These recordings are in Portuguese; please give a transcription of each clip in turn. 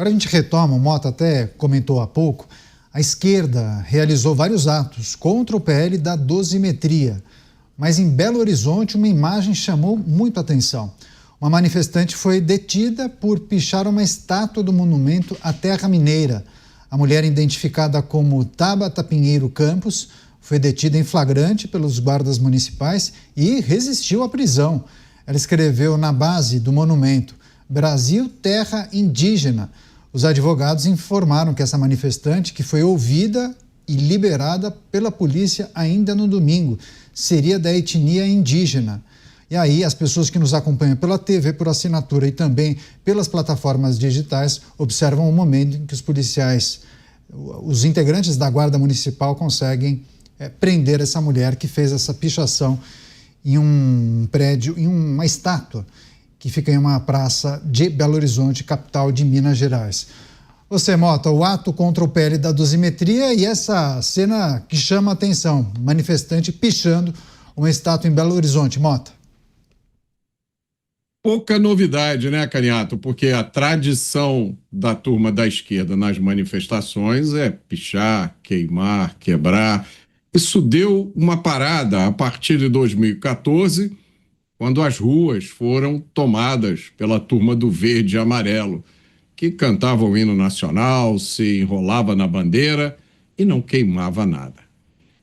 Agora a gente retoma, o Mota até comentou há pouco, a esquerda realizou vários atos contra o PL da dosimetria, mas em Belo Horizonte uma imagem chamou muito a atenção. Uma manifestante foi detida por pichar uma estátua do monumento à Terra Mineira. A mulher, identificada como Tabata Pinheiro Campos, foi detida em flagrante pelos guardas municipais e resistiu à prisão. Ela escreveu na base do monumento: Brasil, terra indígena. Os advogados informaram que essa manifestante, que foi ouvida e liberada pela polícia ainda no domingo, seria da etnia indígena. E aí as pessoas que nos acompanham pela TV, por assinatura e também pelas plataformas digitais, observam o momento em que os policiais, os integrantes da Guarda Municipal, conseguem prender essa mulher que fez essa pichação em um prédio, em uma estátua que fica em uma praça de Belo Horizonte, capital de Minas Gerais. Você, Mota, o ato contra o PL da dosimetria e essa cena que chama a atenção, manifestante pichando uma estátua em Belo Horizonte. Mota. Pouca novidade, né, Caniato? Porque a tradição da turma da esquerda nas manifestações é pichar, queimar, quebrar. Isso deu uma parada a partir de 2014, quando as ruas foram tomadas pela turma do verde e amarelo, que cantava o hino nacional, se enrolava na bandeira e não queimava nada.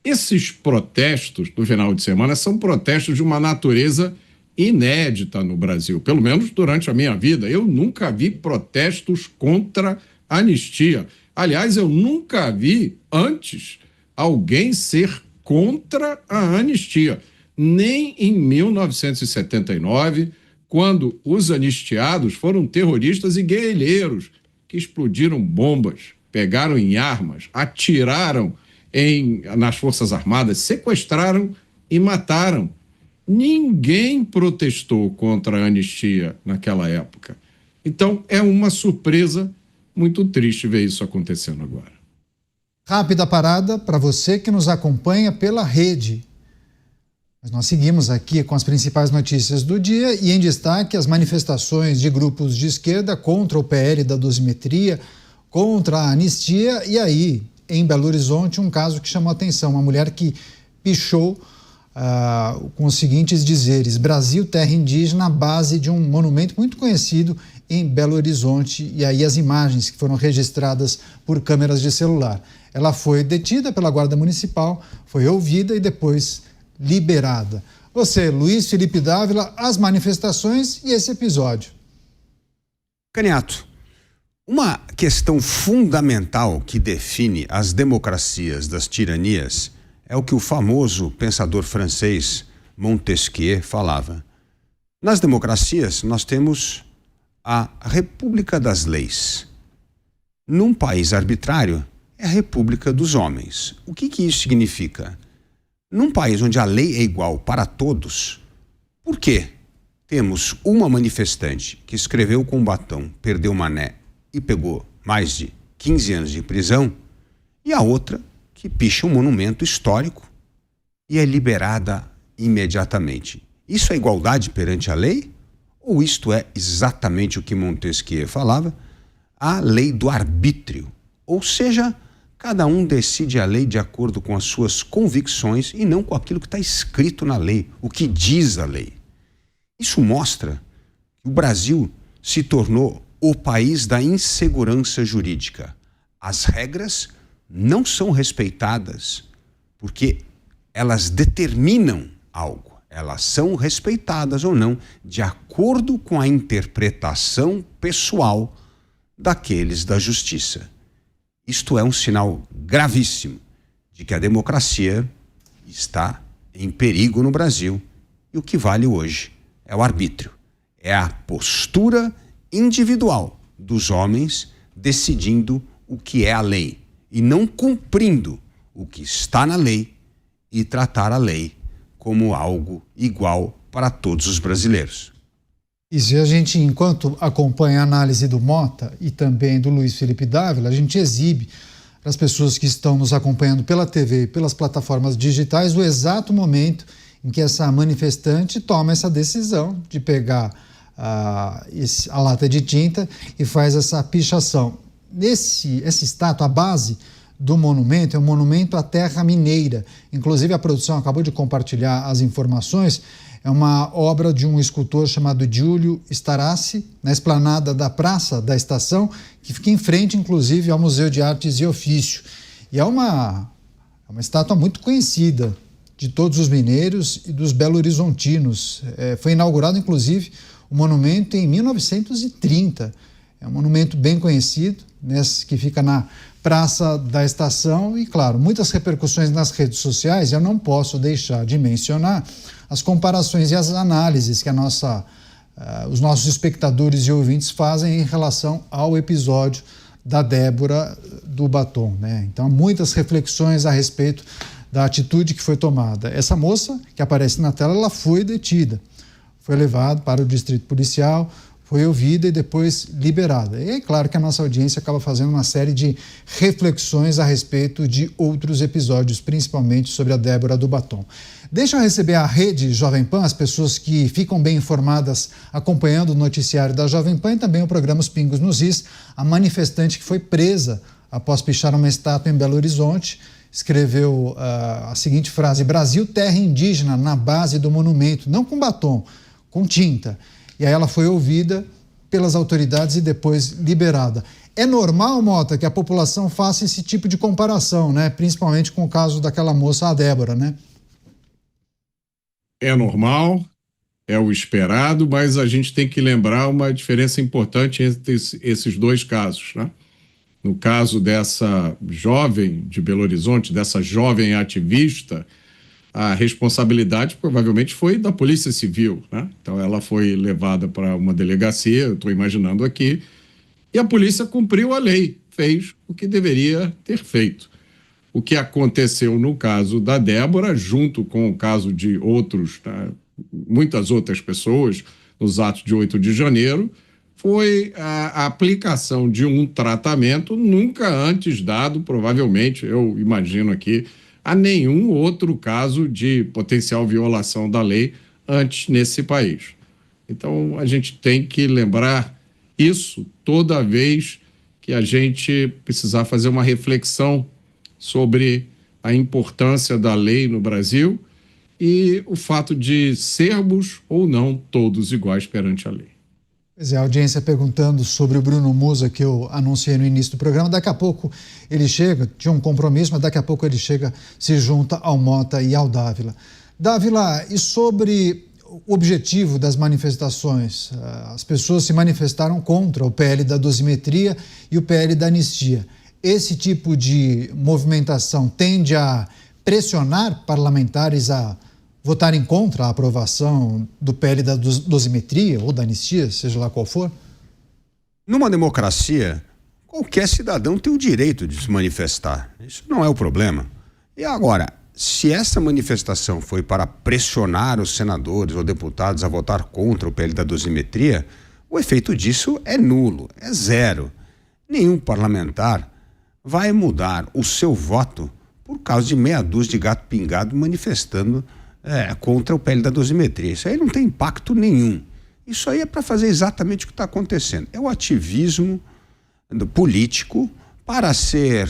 Esses protestos do final de semana são protestos de uma natureza inédita no Brasil, pelo menos durante a minha vida. Eu nunca vi protestos contra a anistia. Aliás, eu nunca vi antes alguém ser contra a anistia. Nem em 1979, quando os anistiados foram terroristas e guerrilheiros que explodiram bombas, pegaram em armas, atiraram nas Forças Armadas, sequestraram e mataram. Ninguém protestou contra a anistia naquela época. Então, é uma surpresa muito triste ver isso acontecendo agora. Rápida parada para você que nos acompanha pela rede. Mas nós seguimos aqui com as principais notícias do dia e em destaque as manifestações de grupos de esquerda contra o PL da dosimetria, contra a anistia e aí, em Belo Horizonte, um caso que chamou a atenção, uma mulher que pichou com os seguintes dizeres: Brasil, terra indígena, à base de um monumento muito conhecido em Belo Horizonte, e aí as imagens que foram registradas por câmeras de celular. Ela foi detida pela Guarda Municipal, foi ouvida e depois liberada. Você, Luiz Felipe Dávila, as manifestações e esse episódio. Caniato, uma questão fundamental que define as democracias das tiranias é o que o famoso pensador francês Montesquieu falava. Nas democracias, nós temos a República das Leis. Num país arbitrário, é a República dos Homens. O que isso significa? Num país onde a lei é igual para todos, por que temos uma manifestante que escreveu com batom, perdeu mané e pegou mais de 15 anos de prisão, e a outra que picha um monumento histórico e é liberada imediatamente? Isso é igualdade perante a lei? Ou isto é exatamente o que Montesquieu falava? A lei do arbítrio. Ou seja, cada um decide a lei de acordo com as suas convicções e não com aquilo que está escrito na lei, o que diz a lei. Isso mostra que o Brasil se tornou o país da insegurança jurídica. As regras não são respeitadas porque elas determinam algo. Elas são respeitadas ou não de acordo com a interpretação pessoal daqueles da justiça. Isto é um sinal gravíssimo de que a democracia está em perigo no Brasil e o que vale hoje é o arbítrio, é a postura individual dos homens decidindo o que é a lei e não cumprindo o que está na lei e tratar a lei como algo igual para todos os brasileiros. E se a gente, enquanto acompanha a análise do Mota e também do Luiz Felipe Dávila, a gente exibe para as pessoas que estão nos acompanhando pela TV e pelas plataformas digitais o exato momento em que essa manifestante toma essa decisão de pegar a lata de tinta e faz essa pichação. Essa estátua, a base do monumento, é um monumento à terra mineira. Inclusive, a produção acabou de compartilhar as informações. É uma obra de um escultor chamado Giulio Starassi, na esplanada da Praça da Estação, que fica em frente, inclusive, ao Museu de Artes e Ofício. E é uma estátua muito conhecida de todos os mineiros e dos belo-horizontinos. Foi inaugurado, inclusive, o monumento em 1930. É um monumento bem conhecido, que fica na Praça da Estação e, claro, muitas repercussões nas redes sociais. Eu não posso deixar de mencionar as comparações e as análises que os nossos espectadores e ouvintes fazem em relação ao episódio da Débora do Batom, né? Então, muitas reflexões a respeito da atitude que foi tomada. Essa moça que aparece na tela, ela foi detida, foi levada para o distrito policial, foi ouvida e depois liberada. E é claro que a nossa audiência acaba fazendo uma série de reflexões a respeito de outros episódios, principalmente sobre a Débora do Batom. Deixa eu receber a rede Jovem Pan, as pessoas que ficam bem informadas acompanhando o noticiário da Jovem Pan e também o programa Os Pingos nos Is, a manifestante que foi presa após pichar uma estátua em Belo Horizonte, escreveu a seguinte frase: Brasil, terra indígena, na base do monumento, não com batom, com tinta. E aí ela foi ouvida pelas autoridades e depois liberada. É normal, Mota, que a população faça esse tipo de comparação, né? Principalmente com o caso daquela moça, a Débora, né? É normal, é o esperado, mas a gente tem que lembrar uma diferença importante entre esses dois casos, né? No caso dessa jovem de Belo Horizonte, dessa jovem ativista, a responsabilidade provavelmente foi da Polícia Civil, né? Então ela foi levada para uma delegacia, eu estou imaginando aqui, e a polícia cumpriu a lei, fez o que deveria ter feito. O que aconteceu no caso da Débora, junto com o caso de muitas outras pessoas, nos atos de 8 de janeiro, foi a aplicação de um tratamento nunca antes dado, provavelmente, eu imagino aqui, a nenhum outro caso de potencial violação da lei antes nesse país. Então, a gente tem que lembrar isso toda vez que a gente precisar fazer uma reflexão sobre a importância da lei no Brasil e o fato de sermos ou não todos iguais perante a lei. Pois é, a audiência perguntando sobre o Bruno Musa, que eu anunciei no início do programa. Daqui a pouco ele chega, tinha um compromisso, mas daqui a pouco ele chega, se junta ao Mota e ao Dávila. Dávila, e sobre o objetivo das manifestações? As pessoas se manifestaram contra o PL da dosimetria e o PL da anistia. Esse tipo de movimentação tende a pressionar parlamentares a votarem contra a aprovação do PL da dosimetria ou da anistia, seja lá qual for? Numa democracia, qualquer cidadão tem o direito de se manifestar. Isso não é o problema. E agora, se essa manifestação foi para pressionar os senadores ou deputados a votar contra o PL da dosimetria, o efeito disso é nulo, é zero. Nenhum parlamentar vai mudar o seu voto por causa de meia dúzia de gato pingado manifestando contra o PL da dosimetria. Isso aí não tem impacto nenhum. Isso aí é para fazer exatamente o que está acontecendo. É o ativismo político para ser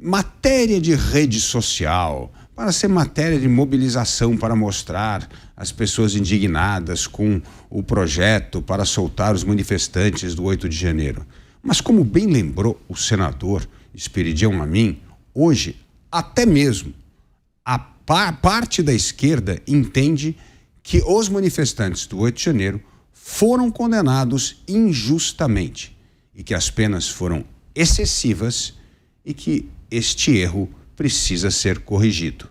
matéria de rede social, para ser matéria de mobilização, para mostrar as pessoas indignadas com o projeto para soltar os manifestantes do 8 de janeiro. Mas como bem lembrou o senador Esperidião Amin, hoje até mesmo a parte da esquerda entende que os manifestantes do 8 de janeiro foram condenados injustamente e que as penas foram excessivas e que este erro precisa ser corrigido.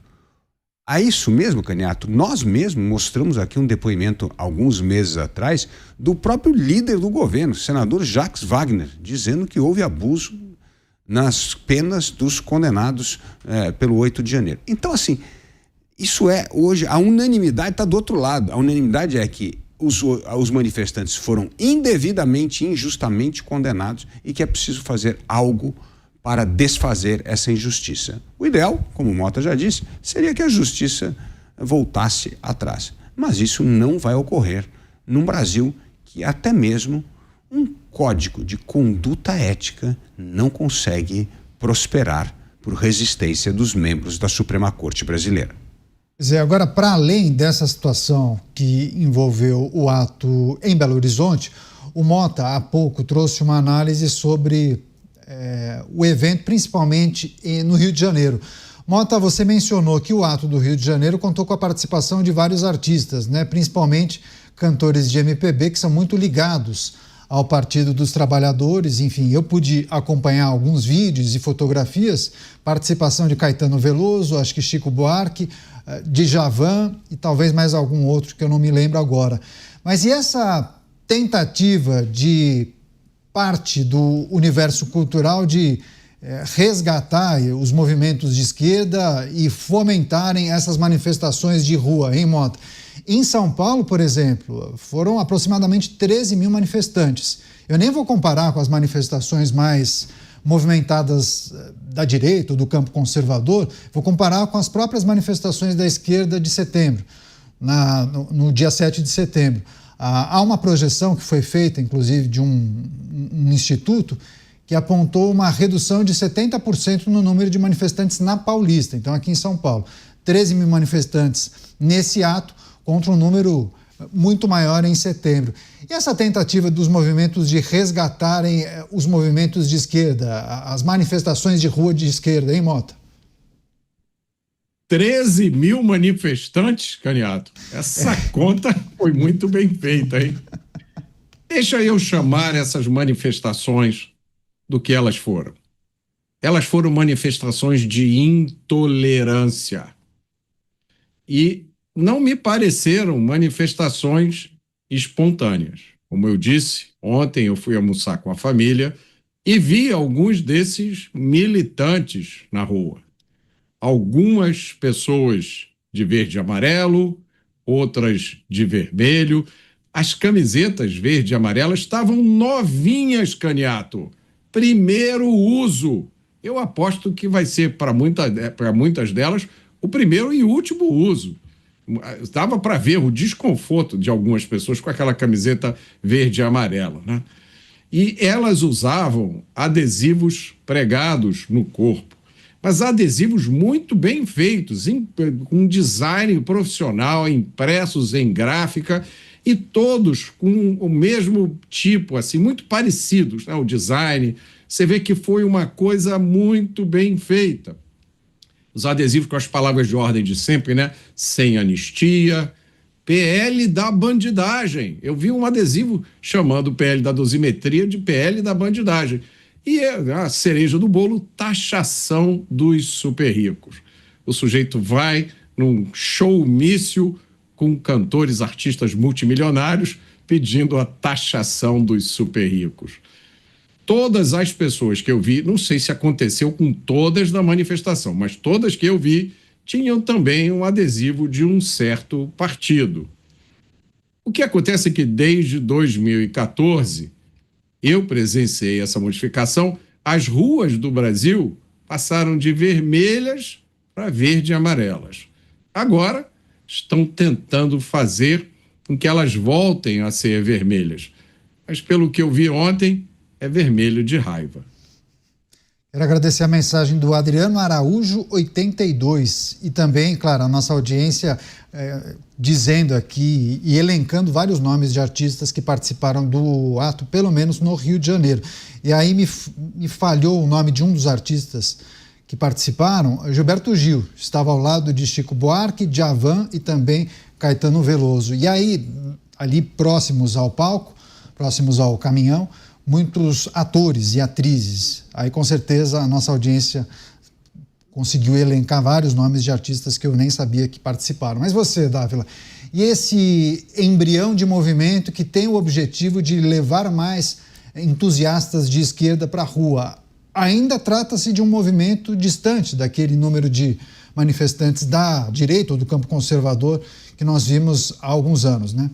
A isso mesmo, Caniato, nós mesmos mostramos aqui um depoimento alguns meses atrás do próprio líder do governo, senador Jacques Wagner, dizendo que houve abuso nas penas dos condenados pelo 8 de janeiro. Então, assim, isso é hoje, a unanimidade está do outro lado. A unanimidade é que os manifestantes foram indevidamente, injustamente condenados e que é preciso fazer algo para desfazer essa injustiça. O ideal, como o Mota já disse, seria que a justiça voltasse atrás. Mas isso não vai ocorrer num Brasil que até mesmo um código de conduta ética não consegue prosperar por resistência dos membros da Suprema Corte brasileira. Zé, agora, para além dessa situação que envolveu o ato em Belo Horizonte, o Mota, há pouco, trouxe uma análise sobre o evento, principalmente no Rio de Janeiro. Mota, você mencionou que o ato do Rio de Janeiro contou com a participação de vários artistas, né? Principalmente cantores de MPB que são muito ligados ao Partido dos Trabalhadores. Enfim, eu pude acompanhar alguns vídeos e fotografias, participação de Caetano Veloso, acho que Chico Buarque, Djavan e talvez mais algum outro que eu não me lembro agora. Mas e essa tentativa de parte do universo cultural de resgatar os movimentos de esquerda e fomentarem essas manifestações de rua, hein, Mota? Em São Paulo, por exemplo, foram aproximadamente 13 mil manifestantes. Eu nem vou comparar com as manifestações mais movimentadas da direita ou do campo conservador, vou comparar com as próprias manifestações da esquerda de setembro, no dia 7 de setembro. Há uma projeção que foi feita, inclusive, de um instituto que apontou uma redução de 70% no número de manifestantes na Paulista, então aqui em São Paulo. 13 mil manifestantes nesse ato contra um número muito maior em setembro. E essa tentativa dos movimentos de resgatarem os movimentos de esquerda, as manifestações de rua de esquerda, hein, Mota? 13 mil manifestantes, Caniato. Essa conta foi muito bem feita, hein? Deixa eu chamar essas manifestações do que elas foram. Elas foram manifestações de intolerância. E não me pareceram manifestações espontâneas. Como eu disse, ontem eu fui almoçar com a família e vi alguns desses militantes na rua. Algumas pessoas de verde e amarelo, outras de vermelho. As camisetas verde e amarela estavam novinhas, Caniato. Primeiro uso. Eu aposto que vai ser para muitas delas o primeiro e último uso. Dava para ver o desconforto de algumas pessoas com aquela camiseta verde e amarela, né? E elas usavam adesivos pregados no corpo, mas adesivos muito bem feitos, com design profissional, impressos em gráfica, e todos com o mesmo tipo, assim, muito parecidos, né? O design, você vê que foi uma coisa muito bem feita. Os adesivos com as palavras de ordem de sempre, né? Sem anistia, PL da bandidagem. Eu vi um adesivo chamando o PL da dosimetria de PL da bandidagem. E a cereja do bolo, taxação dos super ricos. O sujeito vai num showmício com cantores, artistas multimilionários pedindo a taxação dos super ricos. Todas as pessoas que eu vi, não sei se aconteceu com todas na manifestação, mas todas que eu vi tinham também um adesivo de um certo partido. O que acontece é que desde 2014, eu presenciei essa modificação, as ruas do Brasil passaram de vermelhas para verde e amarelas. Agora, estão tentando fazer com que elas voltem a ser vermelhas. Mas pelo que eu vi ontem, é vermelho de raiva. Quero agradecer a mensagem do Adriano Araújo, 82, e também, claro, a nossa audiência dizendo aqui e elencando vários nomes de artistas que participaram do ato, pelo menos no Rio de Janeiro. E aí me falhou o nome de um dos artistas que participaram, Gilberto Gil, estava ao lado de Chico Buarque, Djavan e também Caetano Veloso. E aí, ali próximos ao palco, próximos ao caminhão, muitos atores e atrizes. Aí, com certeza, a nossa audiência conseguiu elencar vários nomes de artistas que eu nem sabia que participaram. Mas você, Dávila, e esse embrião de movimento que tem o objetivo de levar mais entusiastas de esquerda para a rua, ainda trata-se de um movimento distante daquele número de manifestantes da direita ou do campo conservador que nós vimos há alguns anos, né?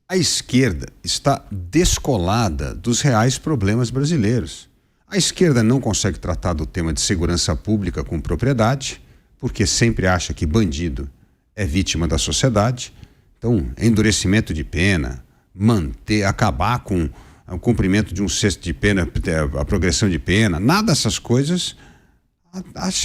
A esquerda está descolada dos reais problemas brasileiros. A esquerda não consegue tratar do tema de segurança pública com propriedade, porque sempre acha que bandido é vítima da sociedade. Então, endurecimento de pena, acabar com o cumprimento de um cesto de pena, a progressão de pena, nada dessas coisas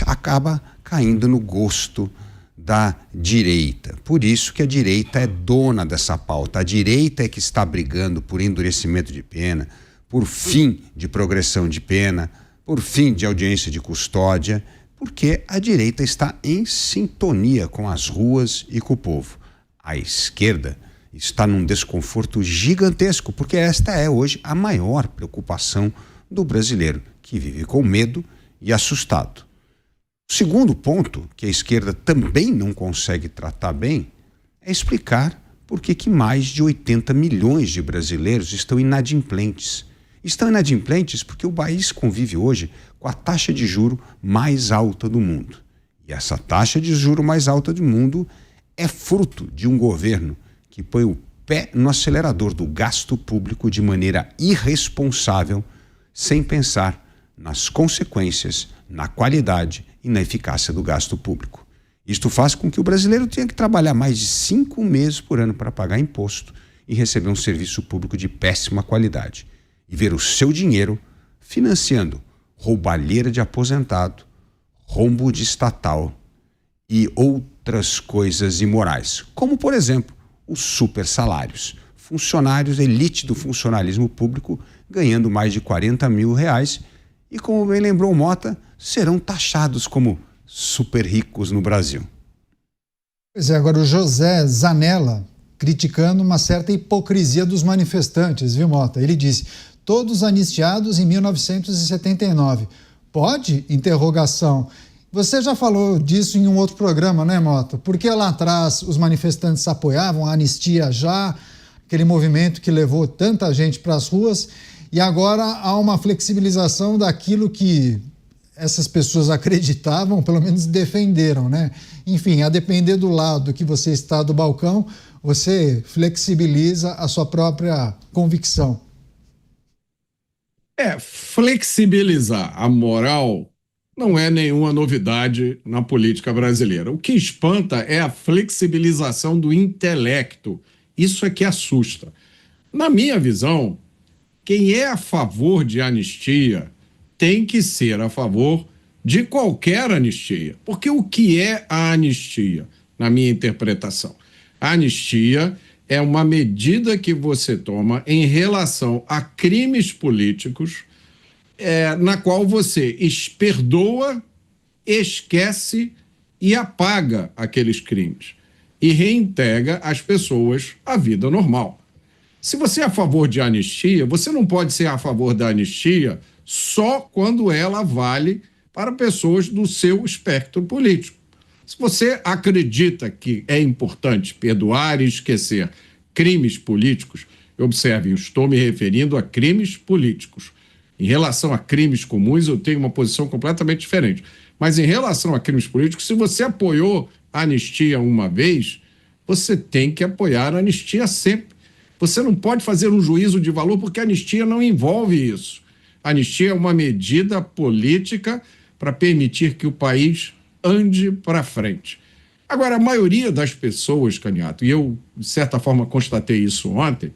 acaba caindo no gosto da direita. Por isso que a direita é dona dessa pauta. A direita é que está brigando por endurecimento de pena, por fim de progressão de pena, por fim de audiência de custódia, porque a direita está em sintonia com as ruas e com o povo. A esquerda está num desconforto gigantesco, porque esta é hoje a maior preocupação do brasileiro, que vive com medo e assustado. O segundo ponto, que a esquerda também não consegue tratar bem, é explicar por que mais de 80 milhões de brasileiros estão inadimplentes. Estão inadimplentes porque o país convive hoje com a taxa de juro mais alta do mundo. E essa taxa de juro mais alta do mundo é fruto de um governo que põe o pé no acelerador do gasto público de maneira irresponsável, sem pensar nas consequências, na qualidade e na eficácia do gasto público. Isto faz com que o brasileiro tenha que trabalhar mais de 5 meses por ano para pagar imposto e receber um serviço público de péssima qualidade. E ver o seu dinheiro financiando roubalheira de aposentado, rombo de estatal e outras coisas imorais, como, por exemplo, os super salários. Funcionários, elite do funcionalismo público, ganhando mais de R$40 mil e, como bem lembrou Mota, serão taxados como super ricos no Brasil. Pois é, agora o José Zanella criticando uma certa hipocrisia dos manifestantes, viu, Mota? Ele disse: todos anistiados em 1979. Pode? Interrogação. Você já falou disso em um outro programa, né, Mota? Porque lá atrás os manifestantes apoiavam a anistia já, aquele movimento que levou tanta gente para as ruas, e agora há uma flexibilização daquilo que essas pessoas acreditavam, pelo menos defenderam, né? Enfim, a depender do lado que você está do balcão, você flexibiliza a sua própria convicção. Flexibilizar a moral não é nenhuma novidade na política brasileira. O que espanta é a flexibilização do intelecto. Isso é que assusta. Na minha visão, quem é a favor de anistia tem que ser a favor de qualquer anistia. Porque o que é a anistia, na minha interpretação? A anistia é uma medida que você toma em relação a crimes políticos, na qual você perdoa, esquece e apaga aqueles crimes e reintegra as pessoas à vida normal. Se você é a favor de anistia, você não pode ser a favor da anistia só quando ela vale para pessoas do seu espectro político. Se você acredita que é importante perdoar e esquecer crimes políticos, observe, eu estou me referindo a crimes políticos. Em relação a crimes comuns, eu tenho uma posição completamente diferente. Mas em relação a crimes políticos, se você apoiou a anistia uma vez, você tem que apoiar a anistia sempre. Você não pode fazer um juízo de valor porque a anistia não envolve isso. A anistia é uma medida política para permitir que o país ande para frente. Agora, a maioria das pessoas, Caniato, e eu, de certa forma, constatei isso ontem,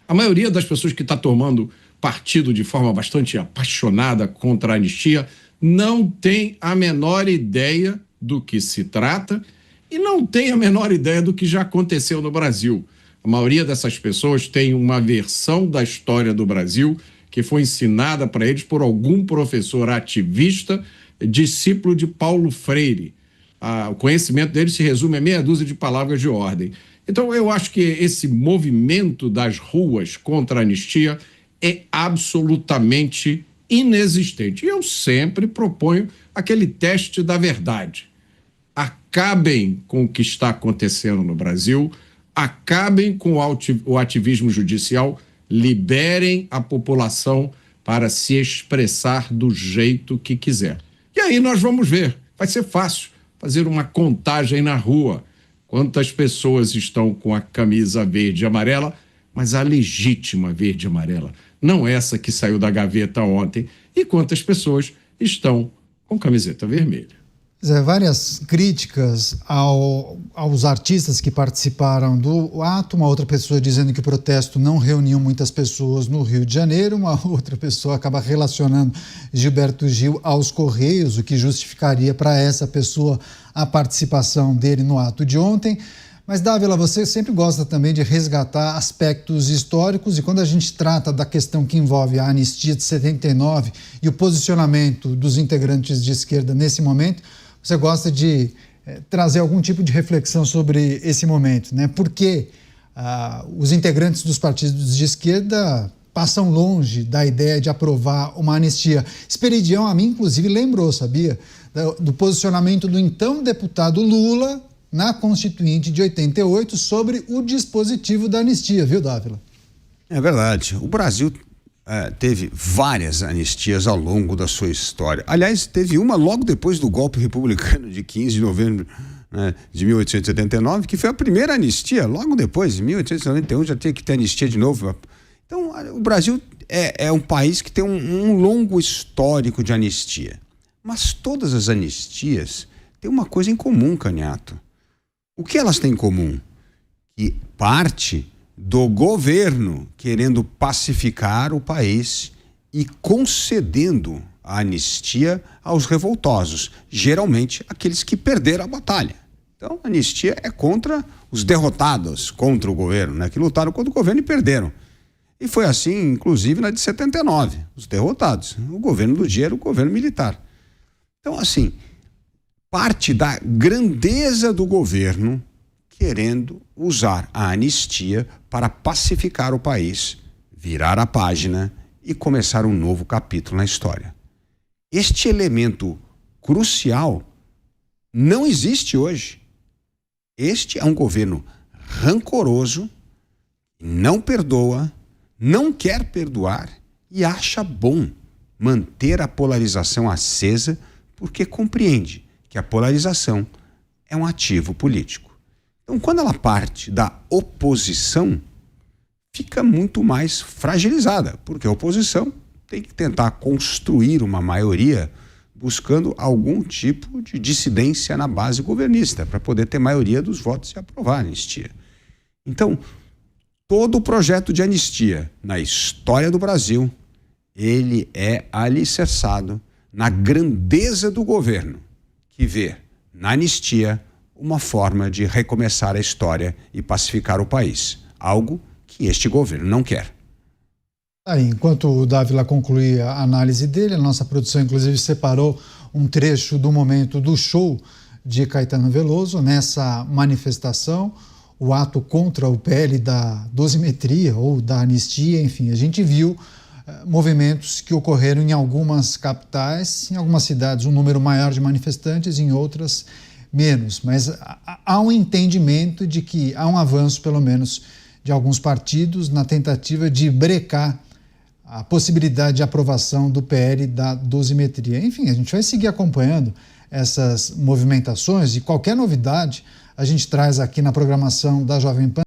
a maioria das pessoas que está tomando partido de forma bastante apaixonada contra a anistia não tem a menor ideia do que se trata e não tem a menor ideia do que já aconteceu no Brasil. A maioria dessas pessoas tem uma versão da história do Brasil que foi ensinada para eles por algum professor ativista, discípulo de Paulo Freire. O conhecimento deles se resume a meia dúzia de palavras de ordem. Então, eu acho que esse movimento das ruas contra a anistia é absolutamente inexistente. E eu sempre proponho aquele teste da verdade. Acabem com o que está acontecendo no Brasil, acabem com o ativismo judicial, liberem a população para se expressar do jeito que quiser. E aí nós vamos ver, vai ser fácil fazer uma contagem na rua. Quantas pessoas estão com a camisa verde e amarela, mas a legítima verde e amarela, não essa que saiu da gaveta ontem, e quantas pessoas estão com camiseta vermelha. Várias críticas aos artistas que participaram do ato, uma outra pessoa dizendo que o protesto não reuniu muitas pessoas no Rio de Janeiro, uma outra pessoa acaba relacionando Gilberto Gil aos Correios, o que justificaria para essa pessoa a participação dele no ato de ontem. Mas, Dávila, você sempre gosta também de resgatar aspectos históricos, e quando a gente trata da questão que envolve a anistia de 79 e o posicionamento dos integrantes de esquerda nesse momento, você gosta de trazer algum tipo de reflexão sobre esse momento, né? Por que os integrantes dos partidos de esquerda passam longe da ideia de aprovar uma anistia? Esperidião, a mim, inclusive, lembrou, sabia? Do posicionamento do então deputado Lula na Constituinte de 88 sobre o dispositivo da anistia, viu, Dávila? É verdade. O Brasil teve várias anistias ao longo da sua história. Aliás, teve uma logo depois do golpe republicano de 15 de novembro, né, de 1879, que foi a primeira anistia. Logo depois, em 1891, já tinha que ter anistia de novo. Então, o Brasil é um país que tem um longo histórico de anistia. Mas todas as anistias têm uma coisa em comum, Caniato. O que elas têm em comum? Que parte do governo querendo pacificar o país e concedendo a anistia aos revoltosos, geralmente aqueles que perderam a batalha. Então, a anistia é contra os derrotados, contra o governo, né, que lutaram contra o governo e perderam. E foi assim, inclusive, na de 79, os derrotados. O governo do dia era o governo militar. Então, assim, parte da grandeza do governo querendo usar a anistia para pacificar o país, virar a página e começar um novo capítulo na história. Este elemento crucial não existe hoje. Este é um governo rancoroso, não perdoa, não quer perdoar e acha bom manter a polarização acesa porque compreende que a polarização é um ativo político. Então, quando ela parte da oposição, fica muito mais fragilizada, porque a oposição tem que tentar construir uma maioria buscando algum tipo de dissidência na base governista para poder ter maioria dos votos e aprovar a anistia. Então, todo o projeto de anistia na história do Brasil, ele é alicerçado na grandeza do governo, que vê na anistia uma forma de recomeçar a história e pacificar o país, algo que este governo não quer. Enquanto o Dávila concluía a análise dele, a nossa produção inclusive separou um trecho do momento do show de Caetano Veloso nessa manifestação, o ato contra o PL da dosimetria ou da anistia, enfim, a gente viu movimentos que ocorreram em algumas capitais, em algumas cidades um número maior de manifestantes, em outras menos, mas há um entendimento de que há um avanço, pelo menos, de alguns partidos na tentativa de brecar a possibilidade de aprovação do PL da dosimetria. Enfim, a gente vai seguir acompanhando essas movimentações e qualquer novidade a gente traz aqui na programação da Jovem Pan.